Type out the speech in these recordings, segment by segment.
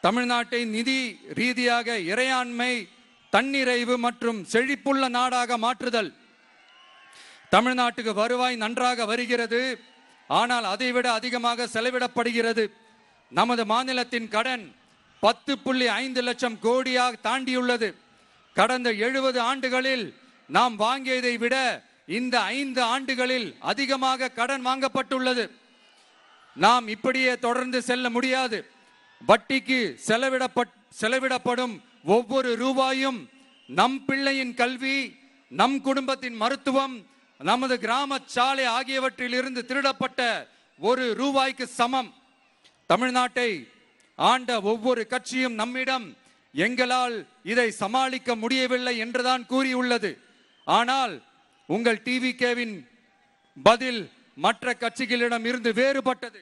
தமிழ்நாட்டை நிதி ரீதியாக இறையாண்மை, தன்னிறைவு மற்றும் செழிப்புள்ள நாடாக மாற்றுதல். தமிழ்நாட்டுக்கு வருவாய் நன்றாக வருகிறது, ஆனால் அதைவிட அதிகமாக செலவிடப்படுகிறது. நமது மாநிலத்தின் கடன் 10.5 லட்சம் கோடியாக தாண்டியுள்ளது. கடந்த 70 ஆண்டுகளில் நாம் வாங்கியதை விட இந்த 5 ஆண்டுகளில் அதிகமாக கடன் வாங்கப்பட்டுள்ளது. நாம் இப்படியே தொடர்ந்து செல்ல முடியாது. வட்டிக்கு செலவிடப்படும் ஒவ்வொரு ரூபாயும் நம் பிள்ளையின் கல்வி, நம் குடும்பத்தின் மருத்துவம், நமது கிராம சாலை ஆகியவற்றில் இருந்து திருடப்பட்ட ஒரு ரூபாய்க்கு சமம். தமிழ்நாட்டை ஆண்ட ஒவ்வொரு கட்சியும் நம்மிடம் எங்களால் இதை சமாளிக்க முடியவில்லை என்றுதான் கூறியுள்ளது. ஆனால் உங்கள் டிவிகேவின் பதில் மற்ற கட்சிகளிடம் இருந்து வேறுபட்டது.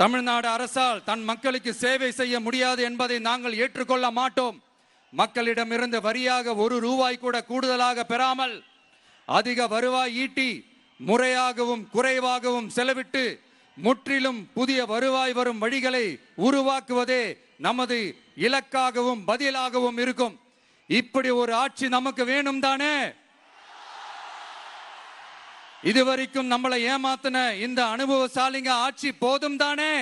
தமிழ்நாடு அரசால் தன் மக்களுக்கு சேவை செய்ய முடியாது என்பதை நாங்கள் ஏற்றுக்கொள்ள மாட்டோம். மக்களிடமிருந்து வரியாக ஒரு ரூபாய் கூட கூடுதலாக பெறாமல் அதிக வருவாய் ஈட்டி முறையாகவும் குறைவாகவும் செலவிட்டு முற்றிலும் புதிய வருவாய் வரும் வழிகளை உருவாக்குவதே நமது இலக்காகவும் பதிலாகவும் இருக்கும். இப்படி ஒரு ஆட்சி நமக்கு வேணும் தானே? இதுவரைக்கும் நம்மளை ஏமாத்தின இந்த அனுபவசாலிங்க ஆட்சி போதும் தானே?